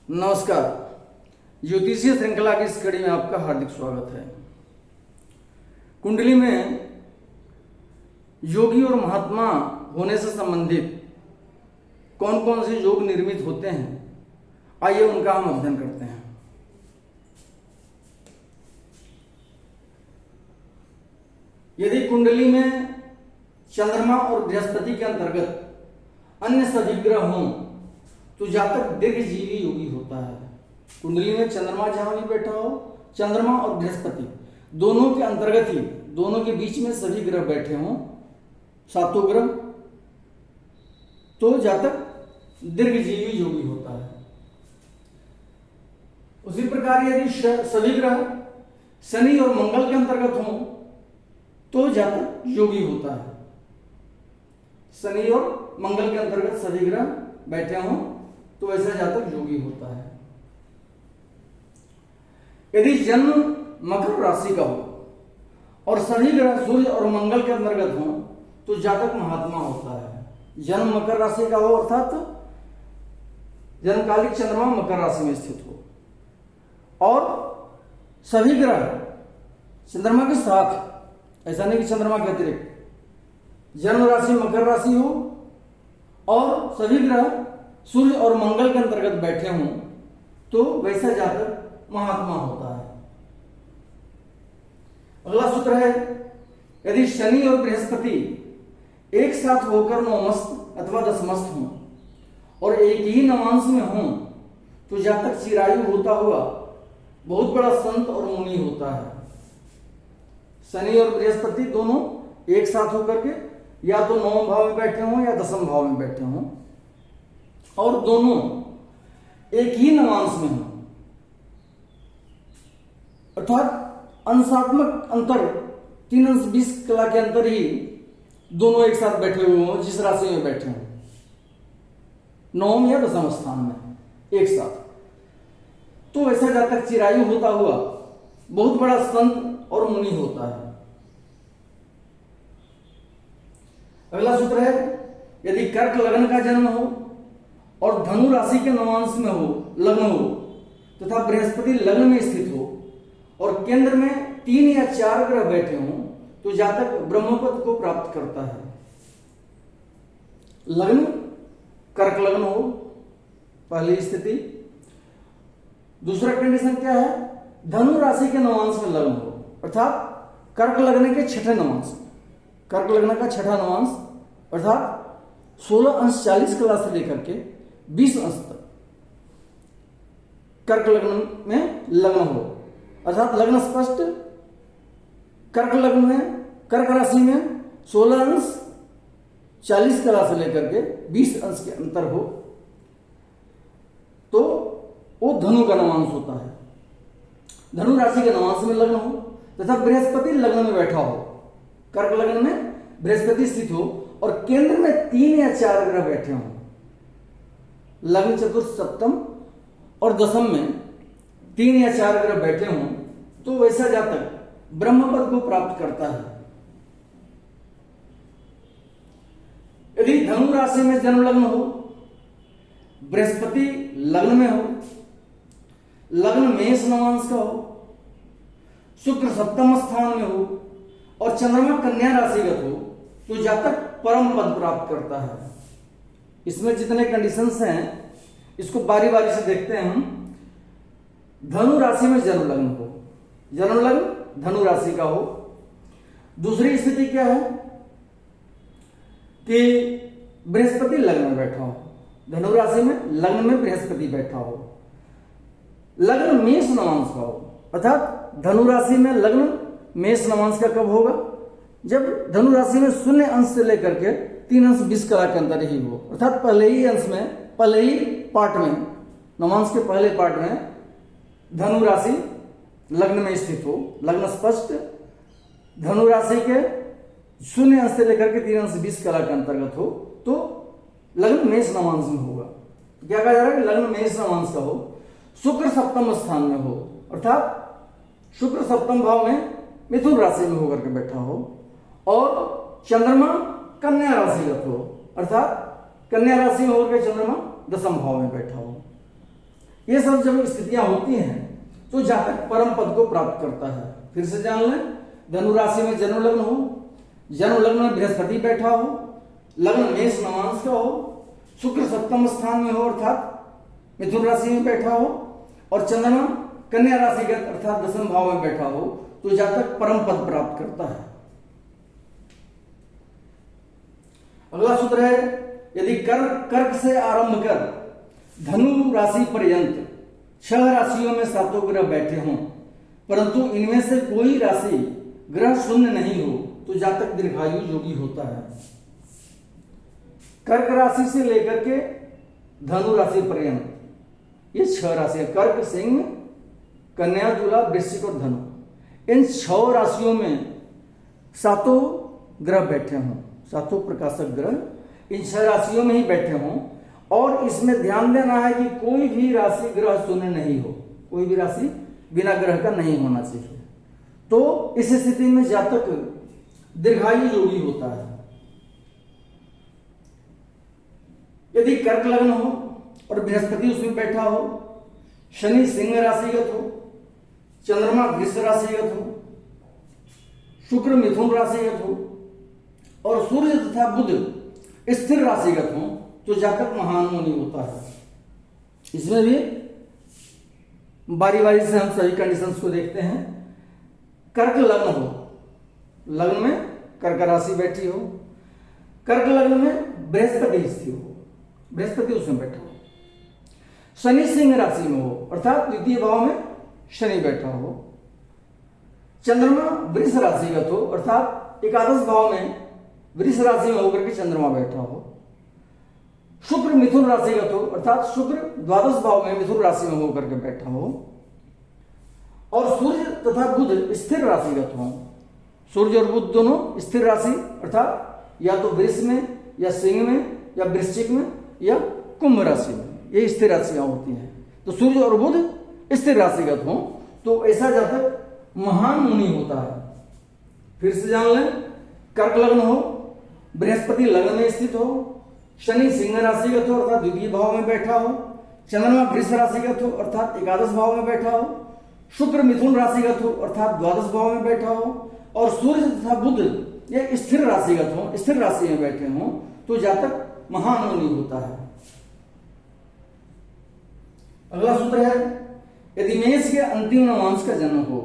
नमस्कार। ज्योतिषीय श्रृंखला की इस कड़ी में आपका हार्दिक स्वागत है। कुंडली में योगी और महात्मा होने से संबंधित कौन कौन से योग निर्मित होते हैं, आइए उनका हम अध्ययन करते हैं। यदि कुंडली में चंद्रमा और बृहस्पति के अंतर्गत अन्य सभी ग्रह हों तो जातक दीर्घजीवी योगी होता है। कुंडली में चंद्रमा जहां भी बैठा हो, चंद्रमा और बृहस्पति दोनों के अंतर्गत ही, दोनों के बीच में सभी ग्रह बैठे हों, सातों ग्रह, तो जातक दीर्घजीवी योगी होता है। उसी प्रकार यदि सभी ग्रह शनि और मंगल के अंतर्गत हों तो जातक योगी होता है। शनि और मंगल के अंतर्गत सभी ग्रह बैठे हों तो ऐसा जातक योगी होता है। यदि जन्म मकर राशि का हो और सभी ग्रह सूर्य और मंगल के अंतर्गत हों तो जातक महात्मा होता है। जन्म मकर राशि का हो अर्थात जन्मकालिक चंद्रमा मकर राशि में स्थित हो और सभी ग्रह चंद्रमा के साथ, ऐसा नहीं कि चंद्रमा के अतिरिक्त, जन्म राशि मकर राशि हो और सभी ग्रह सूर्य और मंगल के अंतर्गत बैठे हों तो वैसा जातक महात्मा होता है। अगला सूत्र है, यदि शनि और बृहस्पति एक साथ होकर नवमस्त अथवा दशमस्त हों और एक ही नवांश में हों तो जातक चिरायु होता हुआ बहुत बड़ा संत और मुनि होता है। शनि और बृहस्पति दोनों एक साथ होकर के या तो नवम भाव में बैठे हों या दसम भाव में बैठे हों और दोनों एक ही नवांश में हों, अर्थात अंशात्मक अंतर 3 अंश 20 कला के अंतर ही दोनों एक साथ बैठे हुए हों, जिस राशि में बैठे हों, नवम या दसम स्थान में एक साथ, तो ऐसा जातक चिरायु होता हुआ बहुत बड़ा संत और मुनि होता है। अगला सूत्र है, यदि कर्क लग्न का जन्म हो और धनु राशि के नवांश में हो, लग्न हो तथा बृहस्पति लग्न में स्थित हो और केंद्र में 3 या 4 ग्रह बैठे हों तो जातक ब्रह्मपद को प्राप्त करता है। लग्न कर्क लग्न हो, पहली स्थिति। दूसरा कंडीशन क्या है, धनु राशि के नवांश में लग्न हो, अर्थात कर्क लग्न के छठे नवांश, कर्क लग्न का छठा नवांश अर्थात 16 अंश 40 कला से लेकर के 20 अंश तक कर्क लग्न में लग्न हो, अर्थात लग्न स्पष्ट कर्क लग्न में, कर्क राशि में 16 अंश 40 कला से लेकर के 20 अंश के अंतर हो तो वो धनु का नवांश होता है। धनु राशि के नवांश में लग्न हो तथा बृहस्पति लग्न में बैठा हो, कर्क लग्न में बृहस्पति स्थित हो और केंद्र में 3 या 4 ग्रह बैठे हों, लग्न चतुर्थ सप्तम और दसम में 3 या 4 ग्रह बैठे हों तो वैसा जातक ब्रह्मपद को प्राप्त करता है। यदि धनु राशि में जन्म लग्न हो, बृहस्पति लग्न में हो, लग्न मेष नवांश का हो, शुक्र सप्तम स्थान में हो और चंद्रमा कन्या राशिगत हो तो जातक परम पद प्राप्त करता है। इसमें जितने कंडीशंस हैं इसको बारी बारी से देखते हैं हम। धनु राशि में जन्म लग्न हो, जन्म लग्न धनु राशि का हो। दूसरी स्थिति क्या है कि बृहस्पति लग्न में बैठा हो, धनु राशि में लग्न में बृहस्पति बैठा हो, लग्न मेष नवांश का हो, अर्थात धनु राशि में लग्न मेष नवांश का कब होगा, जब धनु राशि में 0 अंश से लेकर के 3 अंश 20 कला के अंतर ही हो, अर्थात पहले ही अंश में, पहले ही पार्ट में, नवांश के पहले पार्ट में धनु राशि लग्न में स्थित हो, लग्न स्पष्ट, धनु राशि के 0 अंश से लेकर के 3 अंश 20 कला के अंतर्गत हो तो लग्न मेष नवांश में होगा। क्या कहा जा रहा है कि लग्न मेष नवांश का हो, शुक्र सप्तम स्थान में हो, अर्थात शुक्र सप्तम भाव में मिथुन राशि में होकर के बैठा हो और चंद्रमा कन्या राशिगत हो, अर्थात कन्या राशि में होकर चंद्रमा दसम भाव में बैठा हो। ये सब जब स्थितियां होती हैं तो जातक परम पद को प्राप्त करता है। फिर से जान लें, धनु राशि में जन्म लग्न हो, जन्म लग्न में बृहस्पति बैठा हो, लग्न मेष नवांश का हो, शुक्र सप्तम स्थान में हो अर्थात मिथुन राशि में बैठा हो, और चंद्रमा कन्या राशिगत अर्थात दसम भाव में बैठा हो, तो जातक परम पद प्राप्त करता है। अगला सूत्र है, यदि कर्क से आरंभ कर धनु राशि पर्यंत 6 राशियों में 7 ग्रह बैठे हों, परंतु इनमें से कोई राशि ग्रह शून्य नहीं हो, तो जातक दीर्घायु योगी होता है। कर्क राशि से लेकर के धनु राशि पर्यंत ये 6 राशियां, कर्क, सिंह, कन्या, तुला, वृश्चिक और धनु, इन 6 राशियों में 7 ग्रह बैठे हों, 7 प्रकाशक ग्रह इन 6 राशियों में ही बैठे हों, और इसमें ध्यान देना है कि कोई भी राशि ग्रह शून्य नहीं हो, कोई भी राशि बिना ग्रह का नहीं होना चाहिए। तो इस स्थिति में जातक दीर्घायु योगी होता है। यदि कर्क लग्न हो और बृहस्पति उसमें बैठा हो, शनि सिंह राशिगत हो, चंद्रमा वृष राशिगत हो, शुक्र मिथुन राशिगत हो, और सूर्य तथा बुध स्थिर राशिगत हो, तो जातक महान मुनि होता है। इसमें भी बारी बारी से हम सभी कंडीशंस को देखते हैं। कर्क लग्न हो, लग्न में कर्क राशि बैठी हो, कर्क लग्न में बृहस्पति स्थित हो, बृहस्पति उसमें बैठा हो, शनि सिंह राशि में हो अर्थात द्वितीय भाव में शनि बैठा हो, चंद्रमा वृष राशिगत हो अर्थात एकादश भाव में वृष राशि में होकर के चंद्रमा बैठा हो, शुक्र मिथुन राशिगत हो अर्थात शुक्र द्वादश भाव में मिथुन राशि में होकर के बैठा हो, और सूर्य तथा बुध स्थिर राशिगत हो। सूर्य और बुध दोनों स्थिर राशि अर्थात या तो वृष में या सिंह में या वृश्चिक में या कुंभ राशि में, ये स्थिर राशियां होती हैं। तो सूर्य और बुध स्थिर राशिगत हो, तो ऐसा जातक महान मुनि होता है। फिर से जान लें, कर्क लग्न हो, बृहस्पति लग्न में स्थित हो, शनि सिंह राशिगत हो अर्थात द्वितीय भाव में बैठा हो, चंद्रमा वृष राशिगत हो अर्थात एकादश भाव में बैठा हो, शुक्र मिथुन राशिगत हो अर्थात द्वादश भाव में बैठा हो, और सूर्य तथा बुध ये स्थिर राशिगत हो, स्थिर राशि में बैठे हों, तो जातक महान मुनि होता है। अगला सूत्र है, यदि मेष के अंतिम नवांश का जन्म हो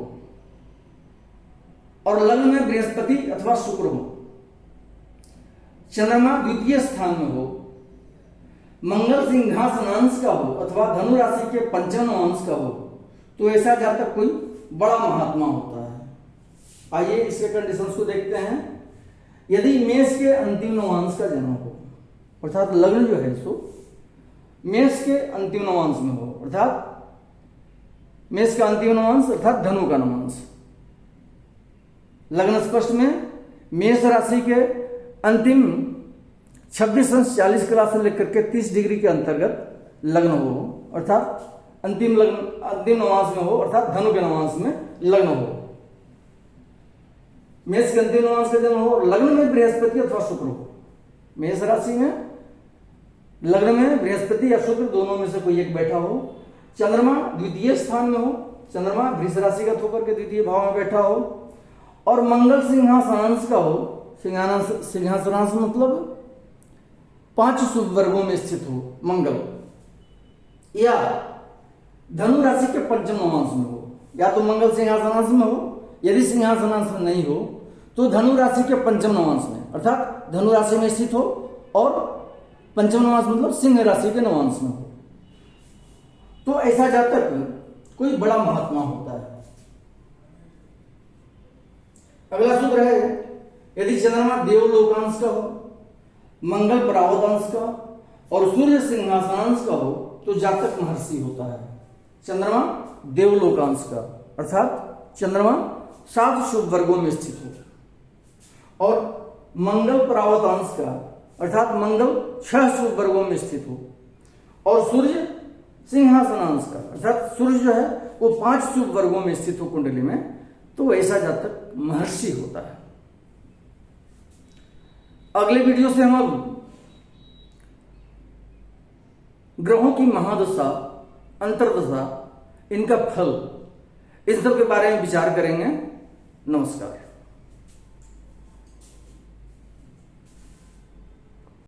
और लग्न में बृहस्पति अथवा शुक्र हो, चंद्रमा द्वितीय स्थान में हो, मंगल सिंहासनांश का हो अथवा धनु राशि के पंचम अंश का हो, तो ऐसा जातक कोई बड़ा महात्मा होता है। आइए इसके कंडीशंस को देखते हैं। यदि मेष के अंतिम नवांश का जन्म हो अर्थात लग्न जो है सो मेष के अंतिम नवांश में हो, अर्थात मेष का अंतिम नवांश अर्थात धनु का नवांश, लग्न स्पष्ट में मेष राशि के अंतिम 26 अंश 40 कला से लेकर के 30 डिग्री के अंतर्गत लग्न हो अर्थात अंतिम नवांश में हो अर्थात धनु के नवांश में लग्न हो। मेष के अंतिम नवांश का जन्म हो और लग्न में बृहस्पति अथवा शुक्र हो, मेष राशि में लग्न में बृहस्पति या शुक्र दोनों में से कोई एक बैठा हो, चंद्रमा द्वितीय स्थान में हो, चंद्रमा वृष राशिगत होकर के द्वितीय भाव में बैठा हो, और मंगल सिंहासनांश का हो, सिंहासनांश मतलब 5 शुभ वर्गों में स्थित हो मंगल, या धनु राशि के पंचम नवांश में हो, या तो मंगल सिंहासनांश में हो, यदि सिंहासनांश में नहीं हो तो धनु राशि के पंचम नवांश में अर्थात धनु राशि में स्थित हो और पंचम नवांश मतलब सिंह राशि के नवांश में हो, तो ऐसा जातक कोई बड़ा महात्मा होता है। अगला सूत्र है, यदि चंद्रमा देवलोकांश का हो, मंगल परावतांश का और सूर्य सिंहासनांश का हो, तो जातक महर्षि होता है। चंद्रमा देवलोकांश का अर्थात चंद्रमा 7 शुभ वर्गों में स्थित हो, और मंगल परावतांश का अर्थात मंगल 6 शुभ वर्गों में स्थित हो, और सूर्य सिंहासनांश का अर्थात सूर्य जो है वो 5 शुभ वर्गों में स्थित हो कुंडली में, तो ऐसा जातक महर्षि होता है। अगले वीडियो से हम अब ग्रहों की महादशा अंतर्दशा, इनका फल, इस सब के बारे में विचार करेंगे। नमस्कार।